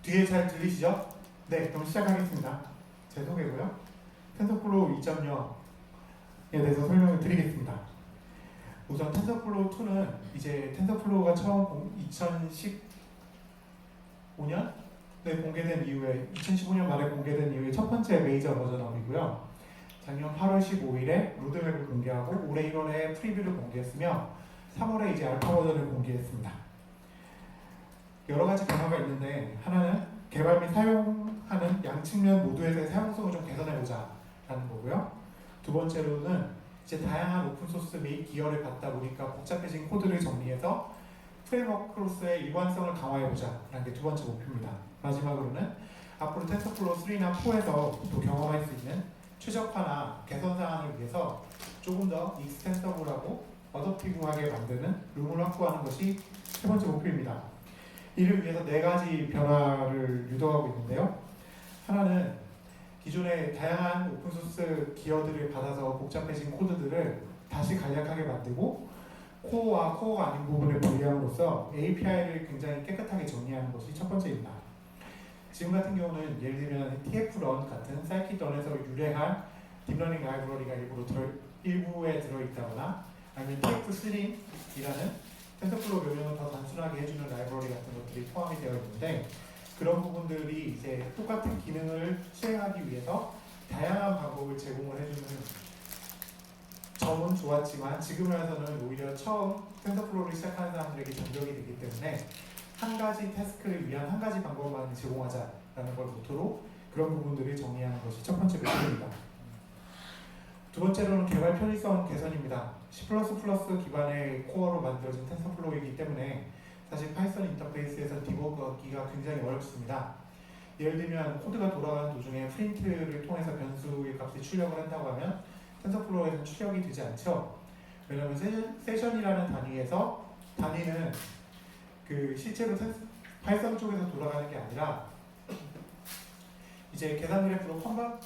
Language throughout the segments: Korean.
뒤에 잘 들리시죠? 네, 그럼 시작하겠습니다. 제 소개고요. 텐서플로우 2.0에 대해서 설명을 드리겠습니다. 우선 텐서플로우 2는 이제 텐서플로우가 처음 2015년에 공개된 이후에 2015년 말에 공개된 이후에 첫 번째 메이저 버전업이고요. 작년 8월 15일에 로드맵을 공개하고 올해 1월에 프리뷰를 공개했으며 3월에 이제 알파 버전을 공개했습니다. 여러 가지 변화가 있는데 하나는 개발 및 사용하는 양측면 모두에서의 사용성을 좀 개선해보자 라는 거고요. 두 번째로는 이제 다양한 오픈소스 및 기여를 받다 보니까 복잡해진 코드를 정리해서 프레임워크로서의 일관성을 강화해보자 라는 게 두 번째 목표입니다. 마지막으로는 앞으로 텐서플로우 3나 4에서 또 경험할 수 있는 최적화나 개선 사항을 위해서 조금 더 익스텐서블하고 어댑티브하게 만드는 룸을 확보하는 것이 세 번째 목표입니다. 이를 위해서 네 가지 변화를 유도하고 있는데요. 하나는 기존의 다양한 오픈소스 기여들을 받아서 복잡해진 코드들을 다시 간략하게 만들고 코어와 코어가 아닌 부분을 분리함으로써 API를 굉장히 깨끗하게 정리하는 것이 첫 번째입니다. 지금 같은 경우는 예를 들면 TF-Run 같은 사이킷런에서 유래한 딥러닝 라이브러리가 일부에 들어있다거나 아니면 TF-Slim이라는 텐서플로우 명령을 더 단순하게 해주는 라이브러리 같은 것들이 포함이 되어 있는데 그런 부분들이 이제 똑같은 기능을 수행하기 위해서 다양한 방법을 제공을 해주는 점은 좋았지만 지금 와서는 오히려 처음 텐서플로우를 시작하는 사람들에게 장벽이 되기 때문에 한 가지 태스크를 위한 한 가지 방법만 제공하자라는 걸 모토로 그런 부분들을 정리하는 것이 첫 번째 목표입니다. 두 번째로는 개발 편의성 개선입니다. C++ 기반의 코어로 만들어진 텐서플로우이기 때문에 사실 파이썬 인터페이스에서 디버그하기가 굉장히 어렵습니다. 예를 들면 코드가 돌아가는 도중에 프린트를 통해서 변수의 값이 출력을 한다고 하면 텐서플로우에서는 출력이 되지 않죠. 왜냐하면 세션이라는 단위는 그 실제로 파이썬 쪽에서 돌아가는 게 아니라 이제 계산 그래프로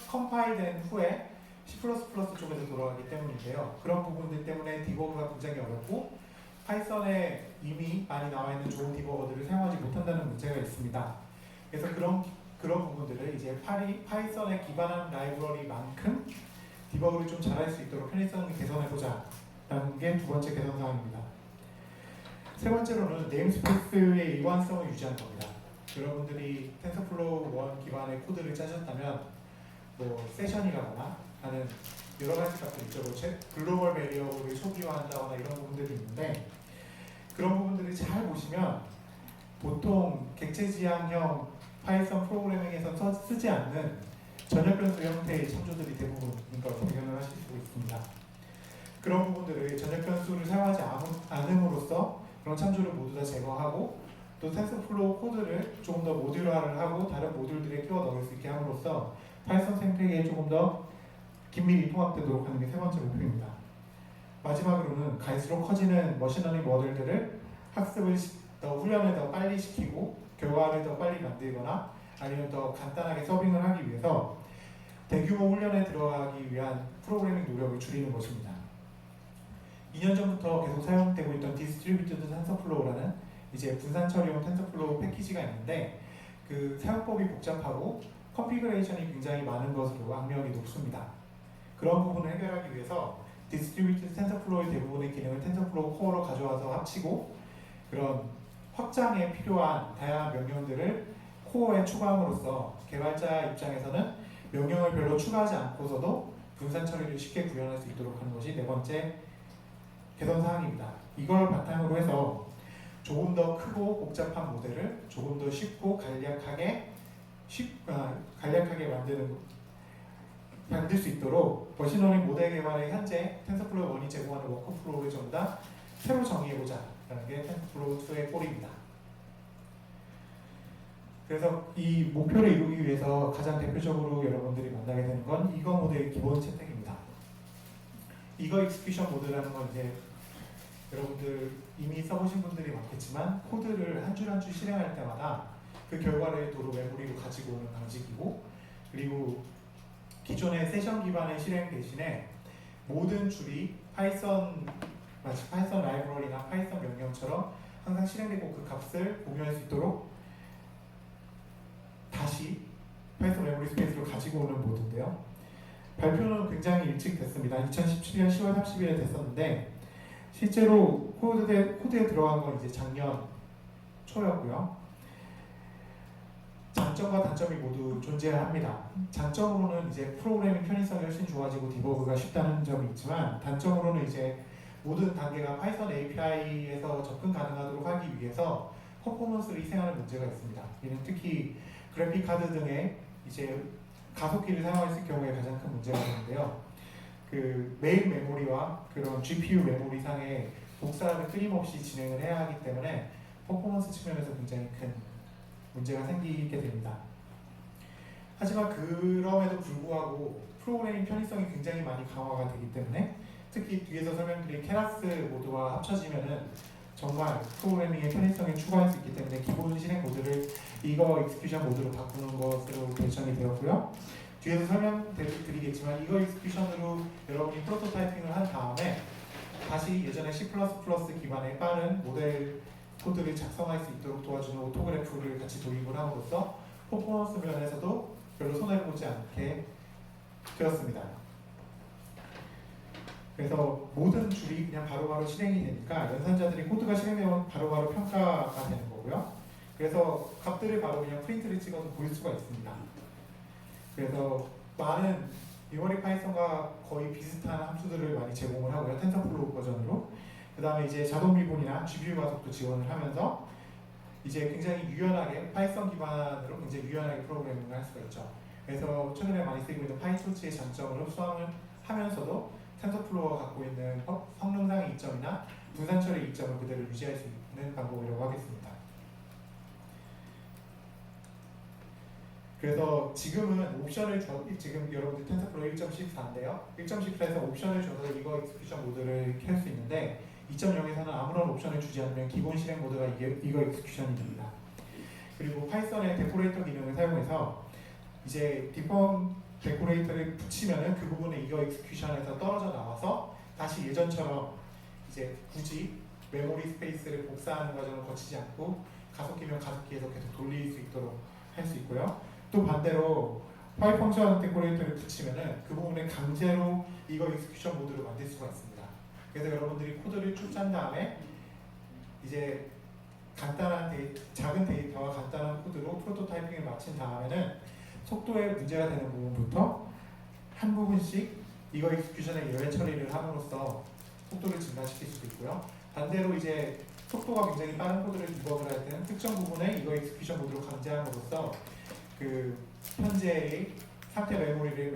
컴파일된 후에 C++ 쪽에서 돌아가기 때문인데요. 그런 부분들 때문에 디버그가 굉장히 어렵고 파이썬에 이미 많이 나와 있는 좋은 디버거들을 사용하지 못한다는 문제가 있습니다. 그래서 그런 부분들을 이제 파이썬에 기반한 라이브러리만큼 디버그를 좀 잘할 수 있도록 편의성을 개선해보자 라는 게 두 번째 개선 사항입니다. 세 번째로는 네임스페이스의 일관성을 유지하는 겁니다. 여러분들이 텐서플로우 1 기반의 코드를 짜셨다면 뭐 세션이라거나 하는 여러 가지 값들 있죠. 글로벌 베리어블을 초기화한다거나 이런 부분들이 있는데 그런 부분들을 잘 보시면 보통 객체 지향형 파이썬 프로그래밍에서 쓰지 않는 전역 변수 형태의 참조들이 대부분인 걸 발견을 하실 수 있습니다. 그런 부분들을 전역 변수를 사용하지 않음으로써 그런 참조를 모두 다 제거하고 또 텐서플로우 코드를 조금 더 모듈화를 하고 다른 모듈들에 끼워 넣을 수 있게 함으로써 파이썬 생태계에 조금 더 긴밀히 통합되도록 하는 게 세 번째 목표입니다. 마지막으로는 갈수록 커지는 머신러닝 모델들을 학습을 훈련을 더 빨리 시키고 결과를 더 빨리 만들거나 아니면 더 간단하게 서빙을 하기 위해서 대규모 훈련에 들어가기 위한 프로그래밍 노력을 줄이는 것입니다. 2년 전부터 계속 사용되고 있던 디스트리뷰티드 텐서플로우라는 이제 분산 처리용 텐서플로우 패키지가 있는데 그 사용법이 복잡하고 컨피그레이션이 굉장히 많은 것으로 악명이 높습니다. 그런 부분을 해결하기 위해서 디스트리뷰티드 텐서플로우의 대부분의 기능을 텐서플로우 코어로 가져와서 합치고 그런 확장에 필요한 다양한 명령들을 코어에 추가함으로써 개발자 입장에서는 명령을 별로 추가하지 않고서도 분산 처리를 쉽게 구현할 수 있도록 하는 것이 네 번째 개선 사항입니다. 이걸 바탕으로 해서 조금 더 크고 복잡한 모델을 조금 더 쉽고 간략하게 만들 수 있도록 머신러닝 모델 개발에 현재 텐서플로우 1이 제공하는 워크플로우를 전부 다 새로 정의해보자 라는 게 텐서플로우 2의 꼴입니다. 그래서 이 목표를 이루기 위해서 가장 대표적으로 여러분들이 만나게 되는 건 이거 모델의 기본 채택입니다. 이거 익스큐션 모드라는 건 이제 여러분들 이미 써보신 분들이 많겠지만 코드를 한 줄 한 줄 실행할 때마다 그 결과를 도로 메모리로 가지고 오는 방식이고 그리고 기존의 세션 기반의 실행 대신에 모든 줄이 마치 파이썬 라이브러리나 파이썬 명령처럼 항상 실행되고 그 값을 공유할 수 있도록 가지고 오는 모드인데요. 발표는 굉장히 일찍 됐습니다. 2017년 10월 30일에 됐었는데 실제로 코드에 들어간 건 이제 작년 초였고요. 장점과 단점이 모두 존재합니다. 장점으로는 이제 프로그래밍 편의성이 훨씬 좋아지고 디버그가 쉽다는 점이 있지만, 단점으로는 이제 모든 단계가 파이썬 API에서 접근 가능하도록 하기 위해서 퍼포먼스를 희생하는 문제가 있습니다. 이는 특히 그래픽 카드 등의 이제 가속기를 사용했을 경우에 가장 큰 문제가 되는데요. 그 메인 메모리와 그런 GPU 메모리 상의 복사를 끊임없이 진행을 해야 하기 때문에 퍼포먼스 측면에서 굉장히 큰 문제가 생기게 됩니다. 하지만 그럼에도 불구하고 프로그래밍 편의성이 굉장히 많이 강화가 되기 때문에, 특히 뒤에서 설명드린 케라스 모드와 합쳐지면은 정말 프로그래밍의 편의성을 추가할 수 있기 때문에 기본 실행 모드를 이거 익스큐션 모드로 바꾸는 것으로 결정이 되었고요. 뒤에서 설명드리겠지만 이거 익스큐션으로 여러분이 프로토타이핑을 한 다음에 다시 예전에 C++ 기반의 빠른 모델 코드를 작성할 수 있도록 도와주는 오토그래프를 같이 도입을 함으로써 퍼포먼스 면에서도 별로 손해를 보지 않게 되었습니다. 그래서 모든 줄이 그냥 바로바로 실행이 되니까 연산자들이 코드가 실행되면 바로바로 평가가 되는 거고요. 그래서 값들을 바로 그냥 프린트를 찍어서 보일 수가 있습니다. 그래서 많은 메모리 파이썬과 거의 비슷한 함수들을 많이 제공을 하고요. 텐서플로우 버전으로. 그 다음에 이제 자동 미분이나 GPU 가속도 지원을 하면서 이제 굉장히 유연하게 파이썬 기반으로 굉장히 유연하게 프로그래밍을 할 수가 있죠. 그래서 최근에 많이 쓰이고 있는 파이토치의 장점을 흡수를 하면서도 텐서플로우가 갖고 있는 성능상의 이점이나 분산 처리 이점을 그대로 유지할 수 있는 방법이라고 하겠습니다. 그래서 지금은 옵션을 지금 여러분들 텐서플로우 1.14인데요. 1.14에서 옵션을 줘서 이거 익스큐션 모드를 켤 수 있는데 2.0에서는 아무런 옵션을 주지 않으면 기본 실행 모드가 이거 익스큐션이 됩니다. 그리고 파이썬의 데코레이터 기능을 사용해서 이제 디펑 데코레이터를 붙이면은 그 부분에 이거 익스큐션에서 떨어져 나와서 다시 예전처럼 이제 굳이 메모리 스페이스를 복사하는 과정을 거치지 않고 가속기면 가속기에서 계속 돌릴 수 있도록 할 수 있고요. 또 반대로 파이 펑션 데코레이터를 붙이면은 그 부분에 강제로 이거 익스큐션 모드를 만들 수가 있습니다. 그래서 여러분들이 코드를 쭉 짠 다음에 이제 작은 데이터와 간단한 코드로 프로토타이핑을 마친 다음에는 속도에 문제가 되는 부분부터 한 부분씩 이거 익스큐션의 예외 처리를 함으로써 속도를 증가시킬 수도 있고요. 반대로 이제 속도가 굉장히 빠른 코드를 디버그를 할 때는 특정 부분에 이거 익스큐션 모드로 강제함으로써 그 현재의 상태 메모리를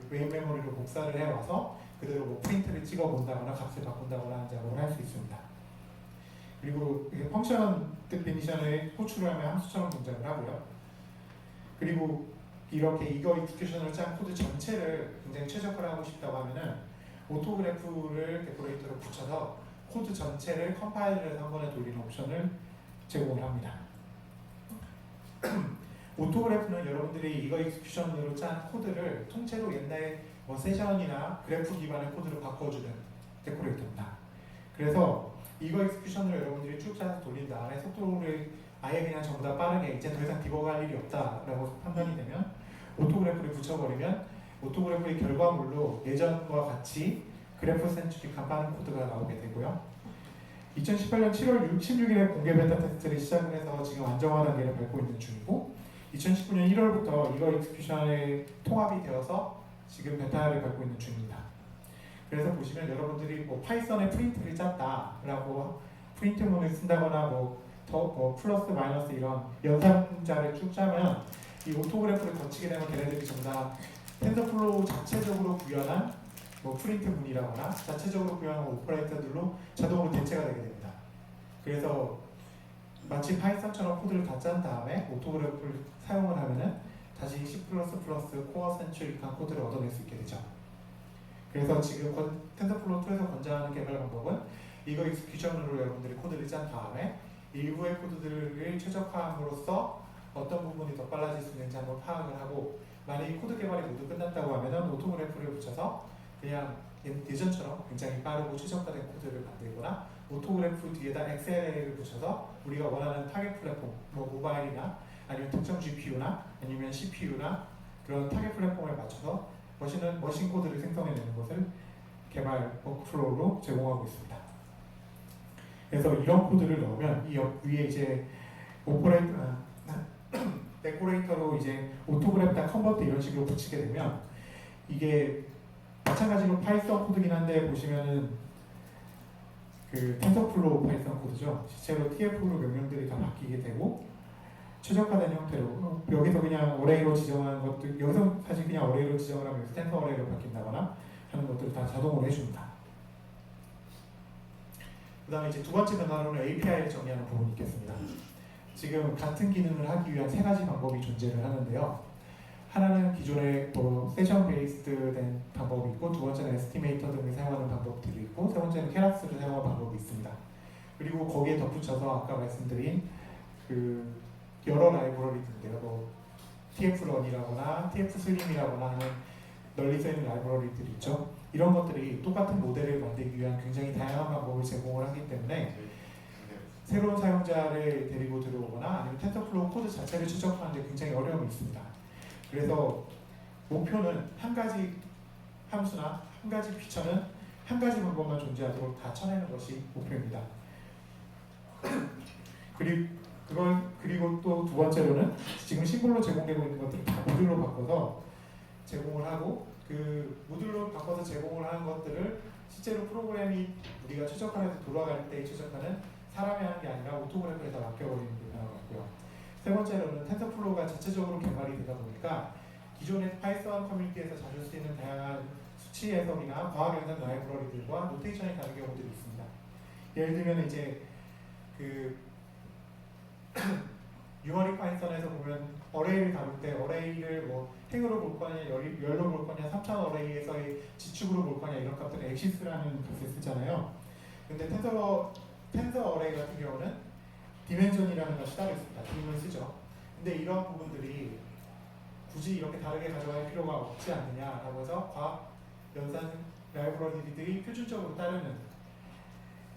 메인 메모리로 복사를 해와서 그대로 뭐 프린트를 찍어 본다거나 값을 바꾼다거나 하는 작업을 할 수 있습니다. 그리고 펑션 데피니션을 호출을 하면 함수처럼 동작을 하고요. 그리고 이렇게 이거 익스큐션을 짠 코드 전체를 굉장히 최적화를 하고 싶다고 하면은 오토그래프를 데코레이터로 붙여서 코드 전체를 컴파일을 한 번에 돌리는 옵션을 제공을 합니다. 오토그래프는 여러분들이 이거 익스큐션으로 짠 코드를 통째로 옛날 뭐 세션이나 그래프 기반의 코드로 바꿔주는 데코레이터입니다. 그래서 이거 익스큐션을 여러분들이 쭉 짜서 돌린 다음에 속도를 아예 그냥 전부 다 빠르게 이제 더 이상 디버그할 일이 없다라고 판단이 되면 오토그래프를 붙여버리면 오토그래프의 결과물로 예전과 같이 그래프 센트릭한 빠른 코드가 나오게 되고요. 2018년 7월 16일에 공개 베타 테스트를 시작을 해서 지금 안정화 단계를 밟고 있는 중이고 2019년 1월부터 이거 익스큐션에 통합이 되어서 지금 베타를 밟고 있는 중입니다. 그래서 보시면 여러분들이 뭐 파이썬에 프린트를 짰다라고 프린트문을 쓴다거나 뭐 플러스 마이너스 이런 연산자를 쭉 짜면 이 오토그래프를 거치게 되면 걔네들이 전부 다 텐서플로우 자체적으로 구현한 뭐 프린트문이라거나 자체적으로 구현한 오퍼레이터들로 자동으로 대체가 되게 됩니다. 그래서 마치 파이썬처럼 코드를 다 짠 다음에 오토그래프를 사용을 하면은 다시 C++ 코어 센트릭한 코드를 얻어낼 수 있게 되죠. 그래서 지금 텐서플로우 2에서 권장하는 개발 방법은 이거 익스큐션으로 여러분들이 코드를 짠 다음에 일부의 코드들을 최적화함으로써 어떤 부분이 더 빨라질 수 있는지 한번 파악을 하고 만약에 코드 개발이 모두 끝났다고 하면은 오토그래프를 붙여서 그냥 예전처럼 굉장히 빠르고 최적화된 코드를 만들거나 오토그래프 뒤에다 XLA를 붙여서 우리가 원하는 타겟 플랫폼, 뭐 모바일이나 아니면 특정 GPU나 아니면 CPU나 그런 타겟 플랫폼에 맞춰서 머신 코드를 생성해내는 것을 개발 워크플로우로 제공하고 있습니다. 그래서 이런 코드를 넣으면 이 위에 이제 데코레이터로 이제 오토그래프다 컨버트 이런 식으로 붙이게 되면 이게 마찬가지로 파이썬 코드긴 한데 보시면은 그 텐서플로우 파이썬 코드죠. 실제로 TF로 명령들이 다 바뀌게 되고 최적화된 형태로 여기서 그냥 어레이로 지정하는 것도 여기서 사실 그냥 어레이로 지정을 하면 여기서 텐서 어레이로 바뀐다거나 하는 것들을 다 자동으로 해줍니다. 그 다음에 이제 두 번째 변화로는 API를 정의하는 부분이 있겠습니다. 지금 같은 기능을 하기 위한 세 가지 방법이 존재를 하는데요. 하나는 기존의 세션 베이스드 된 방법이 있고, 두 번째는 에스티메이터 등을 사용하는 방법들이 있고, 세 번째는 케라스를 사용하는 방법이 있습니다. 그리고 거기에 덧붙여서 아까 말씀드린 그 여러 라이브러리들인데요. TF런이라거나 TF슬림이라거나 하는 널리 쓰이는 라이브러리들이 있죠. 이런 것들이 똑같은 모델을 만들기 위한 굉장히 다양한 방법을 제공을 하기 때문에 새로운 사용자를 데리고 들어오거나 아니면 텐서플로우 코드 자체를 추적하는 데 굉장히 어려움이 있습니다. 그래서 목표는 한 가지 함수나 한 가지 피처는 한 가지 방법만 존재하도록 다 쳐내는 것이 목표입니다. 그리고 또 두 번째로는 지금 심볼로 제공되고 있는 것들을 다 모듈로 바꿔서 제공을 하고, 그 모듈로 바꿔서 제공을 하는 것들을 실제로 프로그램이 우리가 최적화해서 돌아갈 때 최적화는 사람이 하는 게 아니라 오토그래프에다 맡겨버리는 게 나왔고요. 세 번째로는 텐서플로우가 자체적으로 개발이 되다 보니까 기존의 파이썬 커뮤니티에서 자주 쓰이는 다양한 수치 해석이나 과학 연산 라이브러리들과 노테이션이 다른 경우들이 있습니다. 예를 들면 이제 그 유머릭 파이썬에서 보면 어레이를 다룰 때 어레이를 뭐 행으로 볼 거냐 열로 볼 거냐 3차원 어레이에서의 지축으로 볼 거냐 이런 값들을 엑시스라는 값을 쓰잖아요. 근데 텐서 어레이 같은 경우는 디멘전이라는 것이 따로 있습니다. dim을 쓰죠. 근데 이런 부분들이 굳이 이렇게 다르게 가져갈 필요가 없지 않느냐라고 해서 과학 연산 라이브러리들이 표준적으로 따르는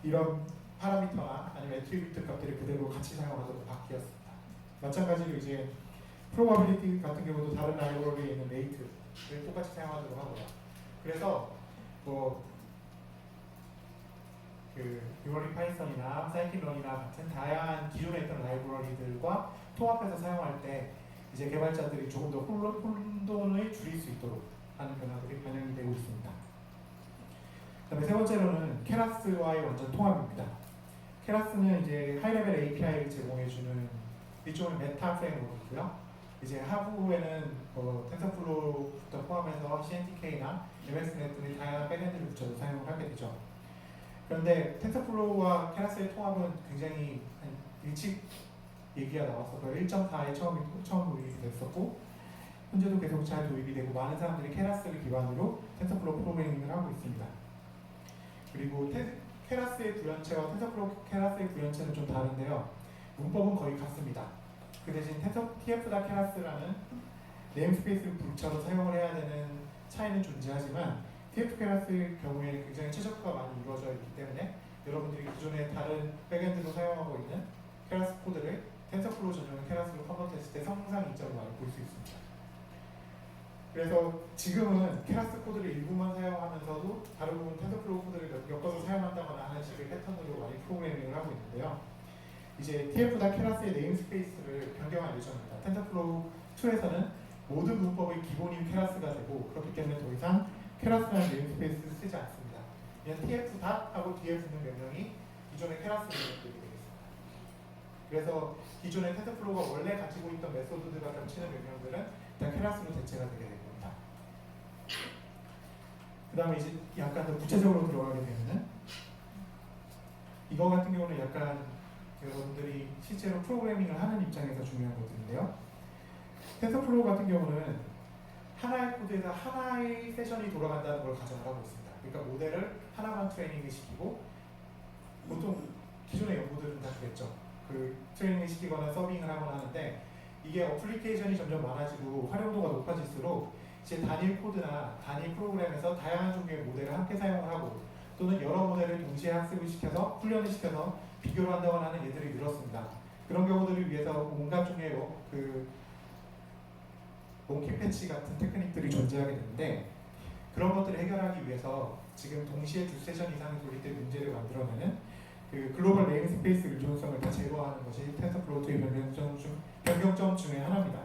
이런 파라미터나 아니면 애트리뷰트 값들을 그대로 같이 사용하도록 바뀌었습니다. 마찬가지로 이제 프로바빌리티 같은 경우도 다른 라이브러리에 있는 레이트를 똑같이 사용하도록 하고요. 그래서 그 유머릭 파이썬이나 사이킨런이나 같은 다양한 기존에 있던 라이브러리들과 통합해서 사용할 때 이제 개발자들이 조금 더 혼돈을 줄일 수 있도록 하는 변화들이 반영이 되고 있습니다. 그다음에 세 번째로는 케라스와의 완전 통합입니다. 케라스는 이제 하이레벨 API를 제공해주는 일종의 메타 프레임워크이고요. 이제 하부에는 텐서플로우부터 포함해서 CNTK나 MXNet 등의 다양한 백엔드를 붙여서 사용을 하게 되죠. 그런데 텐서플로우와 케라스의 통합은 굉장히 일찍 얘기가 나왔어서 1.4에 처음 도입이 됐었고, 현재도 계속 잘 도입이 되고 많은 사람들이 케라스를 기반으로 텐서플로우 프로그래밍을 하고 있습니다. 그리고 케라스의 구현체와 텐서플로우 케라스의 구현체는 좀 다른데요. 문법은 거의 같습니다. 그 대신 TF-다 케라스라는 네임스페이스를 붙여서 사용을 해야 되는 차이는 존재하지만 TF 케라스의 경우에는 굉장히 최적화가 많이 이루어져 있기 때문에 여러분들이 기존에 다른 백엔드로 사용하고 있는 케라스 코드를 텐서플로우 전용 케라스로 컨버트했을 때 성상 이점을 많이 볼 수 있습니다. 그래서 지금은 케라스 코드를 일부만 사용하면서도 다른 부분 텐서플로우 코드를 엮어서 사용한다거나 하는 식의 패턴으로 많이 프로그래밍을 하고 있는데요. 이제 TF-다 케라스의 네임스페이스를 변경할 예정입니다. 텐서플로우 2에서는 모든 문법의 기본인 케라스가 되고, 그렇기 때문에 더 이상 케라스라는 네임스페이스를 쓰지 않습니다. 그냥 TF-하고 뒤에 붙는 명령이 기존의 케라스 명령들이 되겠습니다. 그래서 기존의 텐서플로우가 원래 가지고 있던 메소드들과 겹치는 명령들은 다 케라스로 대체가 되게 됩니다. 그 다음에 이제 약간 더 구체적으로 들어가게 되면은 이거 같은 경우는 약간 여러분들이 실제로 프로그래밍을 하는 입장에서 중요한 것들인데요. 텐서플로우 같은 경우는 하나의 코드에서 하나의 세션이 돌아간다는 걸 가정을 하고 있습니다. 그러니까 모델을 하나만 트레이닝을 시키고, 보통 기존의 연구들은 다 그랬죠. 그 트레이닝을 시키거나 서빙을 하거나 하는데, 이게 어플리케이션이 점점 많아지고 활용도가 높아질수록 이제 단일 코드나 단일 프로그램에서 다양한 종류의 모델을 함께 사용을 하고, 또는 여러 모델을 동시에 학습을 시켜서 훈련을 시켜서 비교를 한다거나 하는 예들이 늘었습니다. 그런 경우들을 위해서 온갖 종류의 몽키 패치 같은 테크닉들이 존재하게 되는데 그런 것들을 해결하기 위해서 지금 동시에 두 세션 이상을 돌릴 때 문제를 만들어내는 그 글로벌 네임스페이스 의존성을 다 제거하는 것이 텐서플로우2의 변경점 중에 하나입니다.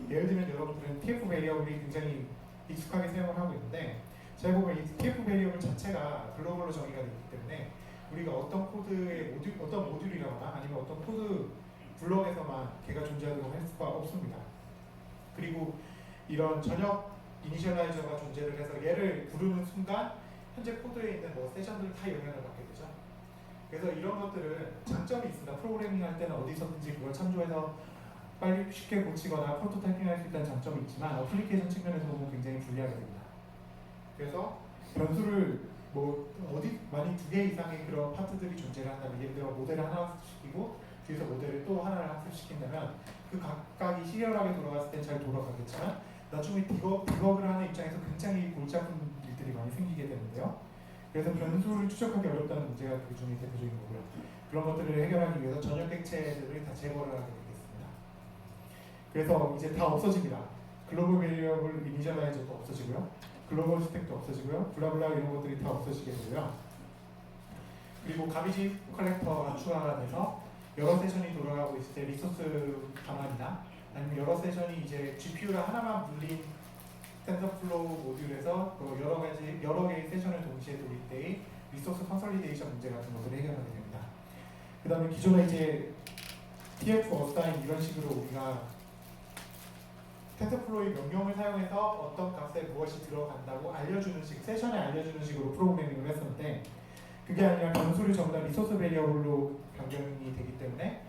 예를 들면 여러분들은 TF 베리어블이 굉장히 익숙하게 사용을 하고 있는데 잘 보면 이 TF 베리어블 자체가 글로벌로 정의가 되기 때문에 우리가 어떤 코드의 어떤 모듈이라거나 아니면 어떤 코드 블럭에서만 걔가 존재하도록 할 수가 없습니다. 그리고 이런 전역 이니셜라이저가 존재를 해서 얘를 부르는 순간 현재 코드에 있는 뭐 세션들 다 영향을 받게 되죠. 그래서 이런 것들은 장점이 있습니다. 프로그래밍 할 때는 어디서든지 그걸 참조해서 빨리 쉽게 고치거나 프로토타이핑 할 수 있다는 장점이 있지만 어플리케이션 측면에서 보면 굉장히 불리하게 됩니다. 그래서 변수를 뭐 어디 만약 2개 이상의 그런 파트들이 존재를 한다면 예를 들어 모델을 하나 학습시키고 뒤에서 모델을 또 하나를 학습시킨다면 그 각각이 시리얼하게 돌아갔을 땐 잘 돌아가겠지만 나중에 디버그를 하는 입장에서 굉장히 골치 아픈 일들이 많이 생기게 되는데요. 그래서 변수를 추적하기 어렵다는 문제가 그 중에 대표적인 거고요. 그런 것들을 해결하기 위해서 전역 객체들을 다 제거를 하게 되겠습니다. 그래서 이제 다 없어집니다. 글로벌 베리어블 이니셜라이저도 없어지고요. 글로벌 스택도 없어지고요. 블라블라 이런 것들이 다 없어지게 되고요. 그리고 가비지 컬렉터가 추가가 돼서 여러 세션이 돌아가고 있을 때 리소스 반환이나 아니면 여러 세션이 이제 GPU를 하나만 물린 텐서플로우 모듈에서 여러 개의 세션을 동시에 돌릴 때의 리소스 컨설리데이션 문제 같은 것들을 해결하게 됩니다. 그 다음에 기존에 이제 TF 어사인 이런 식으로 우리가 텐서플로우의 명령을 사용해서 어떤 값에 무엇이 들어간다고 알려주는 식, 세션에 알려주는 식으로 프로그래밍을 했었는데 그게 아니라 변수를 전부 다 리소스 베리어블로 변경이 되기 때문에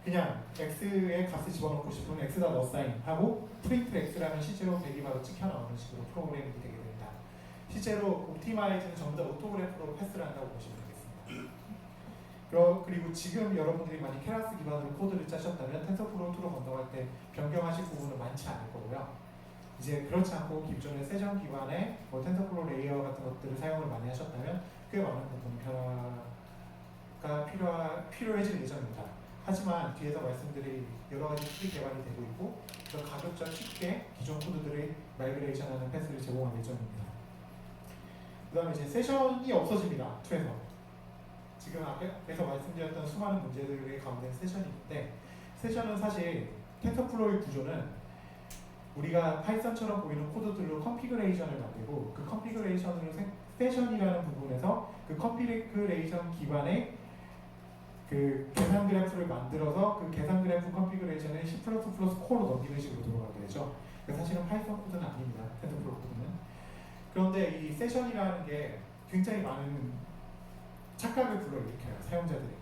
그냥 x의 값을 집어넣고 싶으면 x다 어사인 하고 프린트 x라는 실제로 배기바로 찍혀 나오는 식으로 프로그래밍이 되게 됩니다. 실제로 옵티마이즈는 전부 다 오토그래프로 패스를 한다고 보시면 되겠습니다. 그리고 지금 여러분들이 많이 케라스 기반으로 코드를 짜셨다면 텐서플로우2로 건너갈 때 변경하실 부분은 많지 않을 거고요. 이제 그렇지 않고 기존의 세션 기반의 뭐 텐서플로우 레이어 같은 것들을 사용을 많이 하셨다면 꽤 많은 부분 변화가 필요해질 예정입니다. 하지만 뒤에서 말씀드릴 여러 가지 툴이 개발이 되고 있고 그래서 가급적 쉽게 기존 코드들을 마이그레이션하는 패스를 제공할 예정입니다. 그 다음에 이제 세션이 없어집니다. 2에서 지금 앞에서 말씀드렸던 수많은 문제들의 가운데 세션이 있는데 세션은 사실 텐서플로우의 구조는 우리가 파이썬처럼 보이는 코드들로 컨피그레이션을 만들고 그 컨피그레이션으로 세션이라는 부분에서 그 컨피그레이션 기반의 그 계산 그래프를 만들어서 그 계산 그래프 컨피그레이션을 C++ 코어로 넘기는 식으로 들어가게 되죠. 사실은 파이썬 코드는 아닙니다. 텐서플로우 코드는. 그런데 이 세션이라는 게 굉장히 많은 착각을 불러일으켜요. 사용자들에게.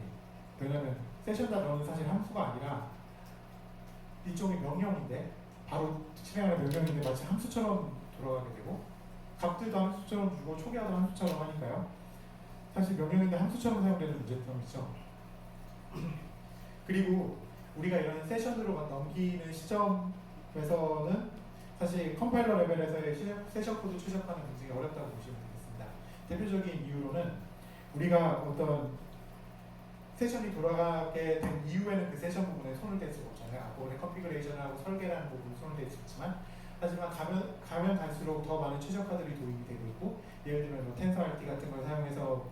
왜냐하면 세션 단어는 사실 함수가 아니라 일종의 명령인데 바로 실행하는 명령인데 마치 함수처럼 돌아가게 되고 값들도 함수처럼 주고 초기화도 함수처럼 하니까요. 사실 명령인데 함수처럼 사용되는 문제점이죠. 그리고 우리가 이런 세션으로 넘기는 시점에서는 사실 컴파일러 레벨에서의 세션 코드 추적하는 게 굉장히 어렵다고 보시면 되겠습니다. 대표적인 이유로는 우리가 어떤 세션이 돌아가게 된 이후에는 그 세션 부분에 손을 댈 수가 없잖아요. 앞부분에 컨피그레이션하고 설계라는 부분에 손을 댈 수 있지만 하지만 가면 갈수록 더 많은 최적화들이 도입이 되고 있고 예를 들면 뭐 텐서RT 같은 걸 사용해서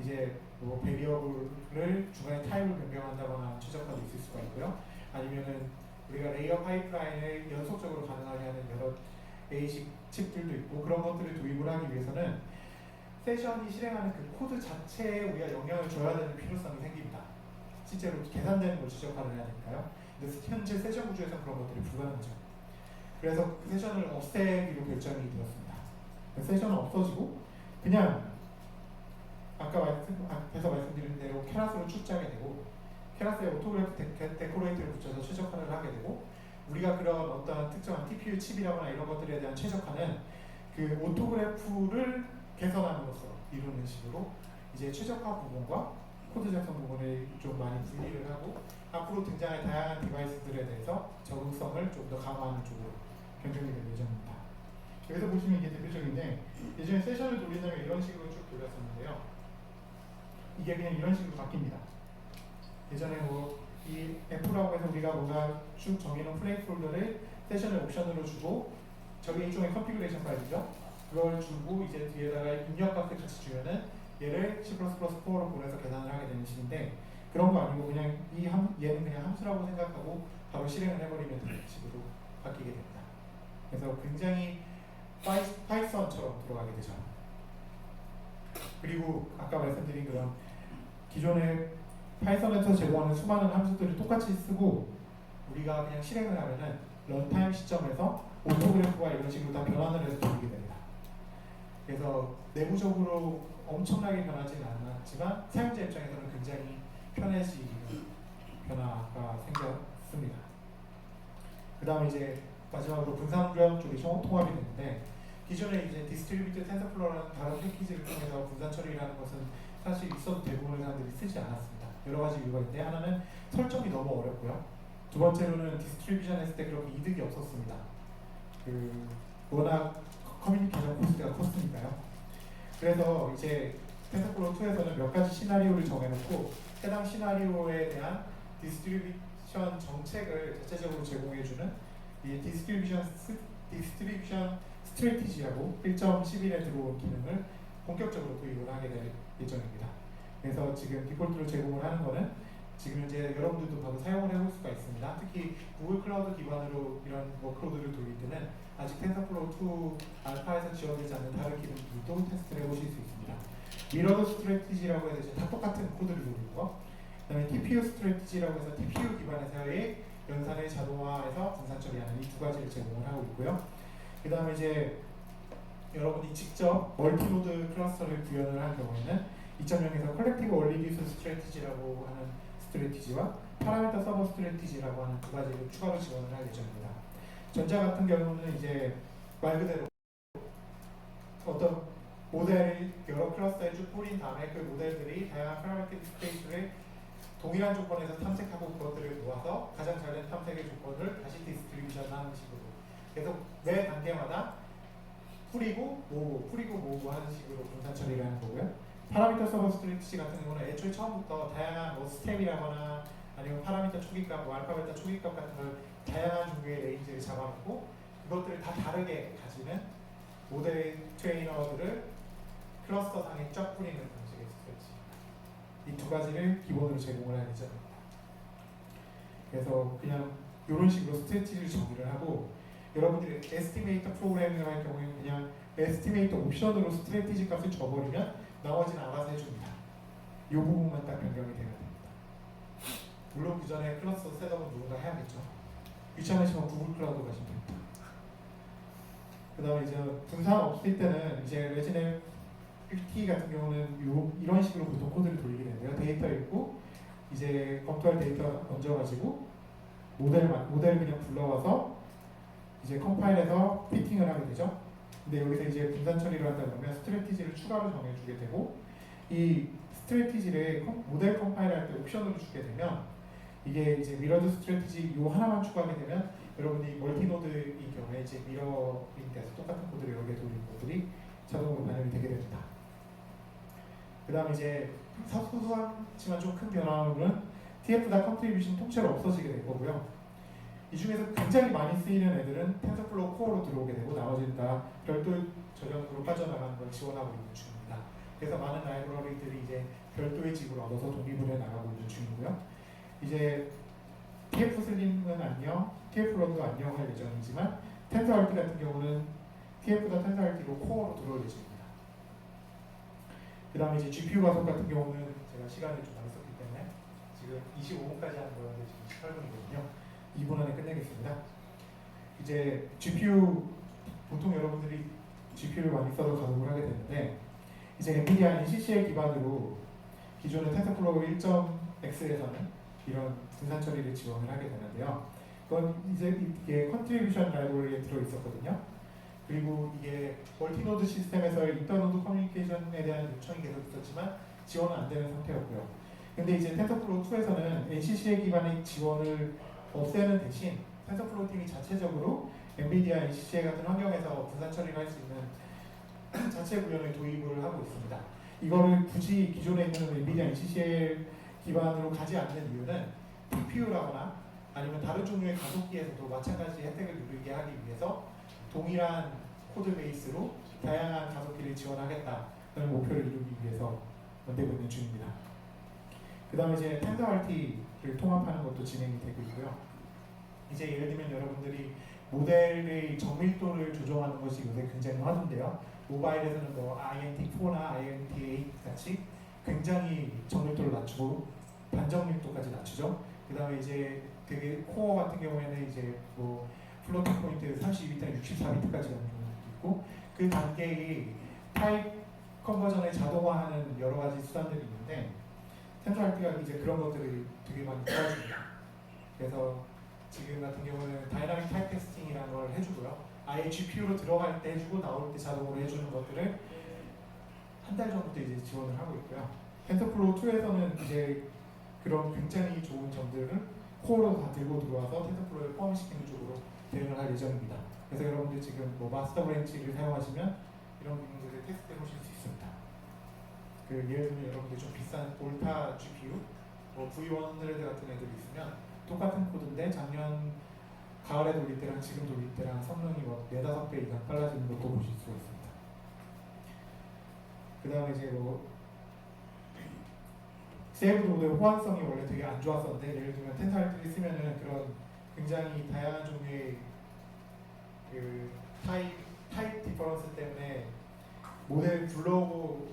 이제 뭐 베리어블을 중간에 타입을 변경한다거나 최적화도 있을 수가 있고요. 아니면은 우리가 레이어 파이프라인을 연속적으로 가능하게 하는 여러 A식 칩들도 있고 그런 것들을 도입을 하기 위해서는 세션이 실행하는 그 코드 자체에 우리가 영향을 줘야 되는 필요성이 생깁니다. 실제로 계산되는 걸 최적화를 해야 되니까요. 근데 현재 세션 구조에서 그런 것들이 불가능하죠. 그래서 그 세션을 없애기로 결정이 되었습니다. 세션은 없어지고 그냥 앞에서 말씀드린 대로 케라스로 출자하게 되고 케라스에 오토그래프 데코레이터를 붙여서 최적화를 하게 되고 우리가 그런 어떤 특정한 TPU 칩이라거나 이런 것들에 대한 최적화는 그 오토그래프를 개선함으로써 이루는 식으로 이제 최적화 부분과 코드 작성 부분을 좀 많이 분리를 하고 앞으로 등장할 다양한 디바이스들에 대해서 적응성을 좀 더 강화하는 쪽으로 변경이 될 예정입니다. 여기서 보시면 이게 대표적인데 예전에 세션을 돌린다면 이런 식으로 쭉 돌렸었는데요. 이게 그냥 이런 식으로 바뀝니다. 예전에 뭐 이 F라고 해서 우리가 뭔가 쭉 정해놓은 플레이스홀더를 세션을 옵션으로 주고 저게 일종의 컨피그레이션 파일이죠. 그걸 주고 이제 뒤에다가 입력값을 같이 주면은 얘를 C++4로 보내서 계산을 하게 되는 식인데 그런 거 아니고 그냥 얘는 그냥 함수라고 생각하고 바로 실행을 해버리면 되는 식으로 바뀌게 됩니다. 그래서 굉장히 파이썬처럼 들어가게 되죠. 그리고 아까 말씀드린 그런 기존의 파이썬에서 제공하는 수많은 함수들을 똑같이 쓰고 우리가 그냥 실행을 하면은 런타임 시점에서 오토그래프가 이런 식으로 다 변환을 해서 돌리게 됩니다. 그래서 내부적으로 엄청나게 변하지는 않았지만 사용자 입장에서는 굉장히 편해지는 변화가 생겼습니다. 그 다음에 이제 마지막으로 분산구형 쪽이 통합이 됐는데 기존에 이제 디스트리뷰티드 텐서플로우라는 다른 패키지를 통해서 분산 처리를 하는 것은 사실 있어도 대부분의 사람들이 쓰지 않았습니다. 여러 가지 이유가 있는데 하나는 설정이 너무 어렵고요. 두 번째로는 디스트리뷰션 했을 때 그렇게 이득이 없었습니다. 워낙 커뮤니케이션 코스트가 컸으니까요. 그래서 이제 텐서플로우 2에서는 몇 가지 시나리오를 정해놓고 해당 시나리오에 대한 디스트리뷰션 정책을 자체적으로 제공해주는 이 디스트리뷰션 스트래티지라고 1.11에 들어온 기능을 본격적으로 도입을 하게 될 예정입니다. 그래서 지금 디폴트로 제공을 하는 거는 지금 현재 여러분들도 바로 사용을 해볼 수가 있습니다. 특히 구글 클라우드 기반으로 이런 워크로드를 돌릴 때는 아직 텐서플로우 2 알파에서 지원되지 않는 다른 기능들도 테스트를 해보실 수 있습니다. 미러드 스트래티지라고 해서 이제 다 똑같은 코드를 돌리는 거. 그다음에 TPU 스트래티지라고 해서 TPU 기반에서의 연산을 자동화해서 분산 처리하는 이 두 가지를 제공을 하고 있고요. 그 다음에 이제 여러분이 직접 멀티노드 클러스터를 구현을 할 경우에는 2.0에서 컬렉티브 얼리디스 스트래티지라고 하는 스트래티지와 파라미터 서버 스트래티지라고 하는 두 가지를 추가로 지원을 할 예정입니다. 전자 같은 경우는 이제 말 그대로 어떤 모델을 여러 클러스터에 쭉 뿌린 다음에 그 모델들이 다양한 파라미터 스페이스를 동일한 조건에서 탐색하고 그것들을 모아서 가장 잘된 탐색의 조건을 다시 디스트리뷰션하는 식으로 계속 매 단계마다 뿌리고 모으고 하는 식으로 분산 처리를 하는 거고요. 파라미터 서버 스트래티지 같은 경우는 애초에 처음부터 다양한 뭐 스텝이라거나 아니면 파라미터 초기값, 뭐 알파, 베타 초기값 같은 걸 다양한 종류의 레인지를 잡아놓고 그것들을 다 다르게 가지는 모델 트레이너들을 클러스터 상에 쫙 뿌리는 방식의 스트래티지. 이 두 가지를 기본으로 제공을 할 예정입니다. 그래서 그냥 이런 식으로 스트래티지를 정의를 하고 여러분들이 에스티메이터 프로그래밍을 할 경우에는 그냥 에스티메이터 옵션으로 스트래티지 값을 줘버리면 나머지는 알아서 해줍니다. 이 부분만 딱 변경이 되면 됩니다. 물론 그 전에 클러스터 셋업은 누군가 해야겠죠. 귀찮으시면 구글 클라우드 가시면 됩니다. 그 다음에 이제 분산 없을 때는 이제 레지넷 50 같은 경우는 이런 식으로 보통 코드를 돌리게 되는데요. 데이터 읽고 이제 검토할 데이터 얹어가지고 모델 그냥 불러와서 이제 컴파일해서 피팅을 하게 되죠. 근데 여기서 이제 분산 처리를 한다 그러면 스트래티지를 추가로 정해주게 되고 이 스트래티지를 모델 컴파일 할 때 옵션으로 주게 되면 이게 이제 미러드 스트래티지 요 하나만 추가하게 되면 여러분이 멀티노드인 경우에 이제 미러링 돼서 똑같은 코드를 여러 개 돌리는 것들이 자동으로 반영이 되게 됩니다. 그 다음에 이제 소소하지만 좀 큰 변화로는 TF-다 컨트리뷰션 통째로 없어지게 될 거고요. 이 중에서 굉장히 많이 쓰이는 애들은 텐서플로우 코어로 들어오게 되고 나머지는 다 별도 저장으로 빠져나가는 걸 지원하고 있는 중입니다. 그래서 많은 라이브러리들이 이제 별도의 집을 얻어서 독립을 해 나가고 있는 중이고요. 이제 TF 슬림은 안녕, TF 런도 안녕 할 예정이지만 텐서알티 같은 경우는 TF다 텐서알티로 코어로 들어올 예정입니다. 그 다음에 이제 GPU 가속 같은 경우는 제가 시간을 좀 많이 썼기 때문에 지금 25분까지 하는 거였는데 지금 18분이거든요. 2분 안에 끝내겠습니다. 이제 GPU 보통 여러분들이 GPU를 많이 써서 가동을 하게 되는데 이제 엔비디아 NCCL 기반으로 기존의 텐서플로우 1.x에서는 이런 분산 처리를 지원을 하게 되는데요. 그건 이제 이게 컨트리뷰션 라이브러리에 들어 있었거든요. 그리고 이게 멀티노드 시스템에서의 인터노드 커뮤니케이션에 대한 요청이 계속 있었지만 지원은 안 되는 상태였고요. 근데 이제 텐서플로우 2에서는 NCCL 기반의 지원을 없애는 대신 텐서플로우 팀이 자체적으로 엔비디아 NCCL 같은 환경에서 분산 처리를 할 수 있는 자체 구현을 도입을 하고 있습니다. 이거를 굳이 기존에 있는 엔비디아 NCCL 기반으로 가지 않는 이유는 TPU라거나 아니면 다른 종류의 가속기에서도 마찬가지 혜택을 누리게 하기 위해서 동일한 코드 베이스로 다양한 가속기를 지원하겠다는 목표를 이루기 위해서 만들고 있는 중입니다. 그 다음에 이제 텐서RT를 통합하는 것도 진행이 되고 있고요. 이제 예를 들면 여러분들이 모델의 정밀도를 조정하는 것이 요새 굉장히 화두인데요. 모바일에서는 뭐 INT4나 INT8 같이 굉장히 정밀도를 낮추고 반정밀도까지 낮추죠. 그 다음에 이제 되게 코어 같은 경우에는 이제 뭐 플로팅 포인트 32비트나 64비트까지 가는 경우도 있고 그 단계의 타입 컨버전을 자동화하는 여러 가지 수단들이 있는데 텐서RT가 이제 그런 것들을 되게 많이 도와줍니다. 그래서 지금 같은 경우는 다이나믹 타입 테스팅이라는 걸 해주고요. 아예 GPU로 들어갈 때 해주고 나올 때 자동으로 해주는 것들을 한 달 전부터 이제 지원을 하고 있고요. 텐서플로우 2에서는 이제 그런 굉장히 좋은 점들을 코어로 다 들고 들어와서 텐서플로우에 포함시키는 쪽으로 대응을 할 예정입니다. 그래서 여러분들 지금 뭐 마스터 브랜치를 사용하시면 이런 부분들을 테스트해 보실 수 있습니다. 그 예를 들면 여러분들 좀 비싼 볼타 GPU, 뭐 V100 같은 애들이 있으면 똑같은 코드인데 작년 가을에 돌릴 때랑 지금 돌릴 때랑 성능이 뭐 4-5배 이상 빨라지는 것도 보실 수가 있습니다. 그 다음에 이제 뭐 세이브 노드의 호환성이 원래 되게 안 좋았었는데 예를 들면 텐서RT를 쓰면은 그런 굉장히 다양한 종류의 그 타입 디퍼런스 때문에 모델 불러오고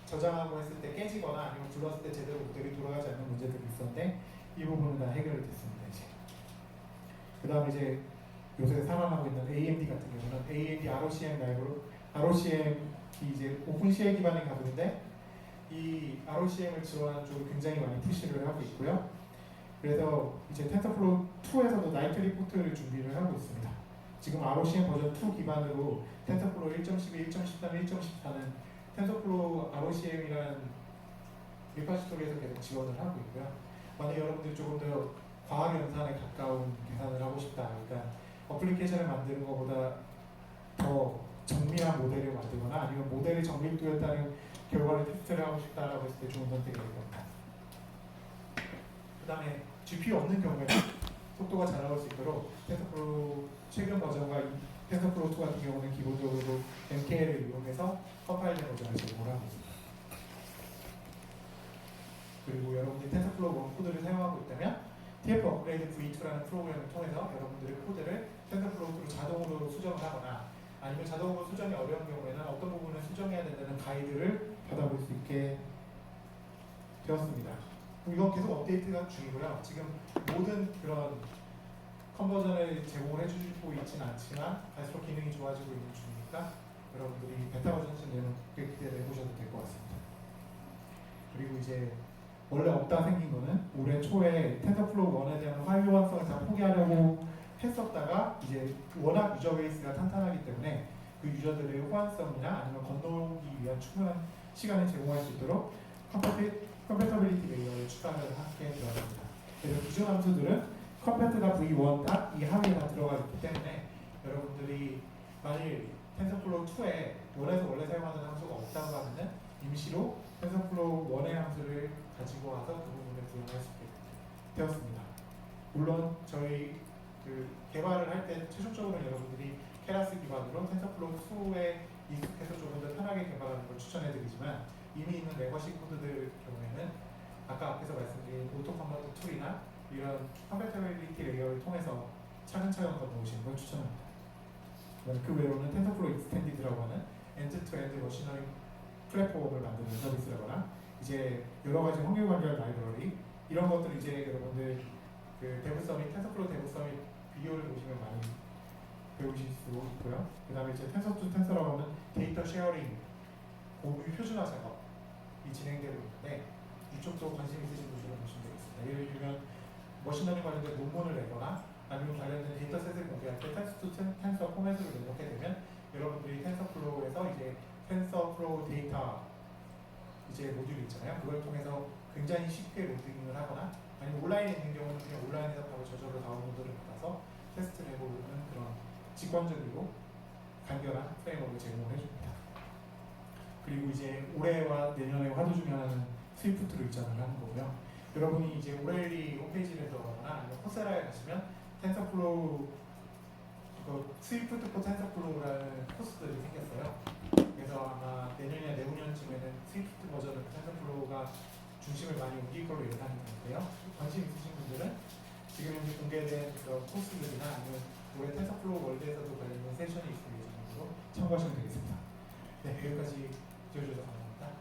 저장하고 했을 때 깨지거나 아니면 불렀을 때 제대로 모델이 돌아가지 않는 문제들이 있었는데 이 부분은 다 해결이 됐습니다. 이제 그 다음에 이제 요새 살아나고 있는 AMD 같은 경우는 AMD ROCm 라이브로 ROCm이 이제 오픈 CL 기반의 가속인데 이 ROCm을 지원하는 쪽을 굉장히 많이 푸시를 하고 있고요. 그래서 이제 텐서플로우 2에서도 나이트 리포트를 준비를 하고 있습니다. 지금 ROCm 버전 2 기반으로 텐서플로우 1.12, 1.13, 1.14는 텐서플로우 ROCm이라는 리파지토리에서 계속 지원을 하고 있고요. 만약 여러분들이 조금 더 과학 연산에 가까운 계산을 하고 싶다. 그러니까 어플리케이션을 만드는 것보다 더 정밀한 모델을 만들거나 아니면 모델의 정밀도에 따른 결과를 테스트를 하고 싶다라고 했을 때 좋은 선택이 될 겁니다. 그 다음에 GPU 없는 경우에는 속도가 잘 나올 수 있도록 텐서플로우 최근 버전과 텐서플로우 2 같은 경우는 기본적으로 MKL을 이용해서 컴파일링 버전을 제공을 하고 있습니다. 그리고 여러분들이 텐서플로우 1 코드를 사용하고 있다면 TF 업그레이드 V2라는 프로그램을 통해서 여러분들의 코드를 텐서플로우 2로 자동으로 수정을 하거나 아니면 자동으로 수정이 어려운 경우에는 어떤 부분을 수정해야 된다는 가이드를 받아볼 수 있게 되었습니다. 이건 계속 업데이트가 중이고요. 지금 모든 그런 컨버전을 제공을 해주고 있지는 않지만 갈수록 기능이 좋아지고 있는 중이니까 여러분들이 베타 버전 쓰면 기대를 해보셔도 될 것 같습니다. 그리고 이제 원래 없다 생긴 거는 올해 초에 텐서플로우 1에 대한 활용성을 다 포기하려고 했었다가 이제 워낙 유저 베이스가 탄탄하기 때문에 그 유저들의 호환성이나 아니면 건너오기 위한 충분한 시간을 제공할 수 있도록 컴패터빌리티 레이어를 추가를 하게 되었습니다. 그래서 기존 함수들은 컴패트가 V1 이 함에 다 들어가 있기 때문에 여러분들이 만일 텐서플로우 2에 1에서 원래 사용하는 함수가 없다고 하면은 임시로 텐서플로우 1의 함수를 가지고 와서 그 부분을 구현할 수 있게 되었습니다. 물론 저희 그 개발을 할 때 최종적으로 여러분들이 케라스 기반으로 텐서플로우 2에 익숙해서 조금 더 편하게 개발하는 걸 추천해드리지만 이미 있는 레거시 코드들 경우에는 아까 앞에서 말씀드린 오토컴버터 툴이나 이런 컴패터빌리티 레이어를 통해서 차근차근 건너오시는 걸 추천합니다. 그 외로는 텐서플로우 익스텐디드라고 하는 엔드-투-엔드 머신러닝 플랫폼을 만드는 서비스라거나 이제 여러 가지 확률 관련 라이브러리 이런 것들 이제 여러분들 그 데브 서밋 텐서플로우 데브 서밋 비디오를 보시면 많이 배우실 수 있고요. 그 다음에 이제 텐서 투 텐서라고 하는 데이터 쉐어링 공유 표준화 작업이 진행되고 있는데 이쪽도 관심 있으신 분들은 보시면 되겠습니다. 예를 들면 머신러닝 관련된 논문을 내거나 아니면 관련된 데이터셋을 공개할 때 텐서 투 텐서 포맷으로 내놓게 되면 여러분들이 텐서플로우에서 이제 텐서플로우 데이터 이제 모듈이 있잖아요. 그걸 통해서 굉장히 쉽게 로딩을 하거나 아니면 온라인에 있는 경우는 그냥 온라인에서 바로 저절로 다운로드를 받아서 테스트를 해보는 그런 직관적이고 간결한 프레임워크를 제공을 해줍니다. 그리고 이제 올해와 내년의 화두 중에 하나는 스위프트로 이전을 하는 거고요. 여러분이 이제 오렐리 홈페이지를 들어가거나 아니면 코세라에 가시면 텐서플로우 스위프트 포 텐서플로우라는 코스들이 생겼어요. 그래서 아마 내년이나 내후년쯤에는 스위프트 버전의 텐서플로우가 중심을 많이 옮길 걸로 예상이 되는데요. 관심 있으신 분들은 지금 현재 공개된 그런 코스들이나 아니면 올해 텐서플로우 월드에서도 관련된 세션이 있을 예정으로 참고하시면 되겠습니다. 네, 여기까지 지어주셔서 감사합니다.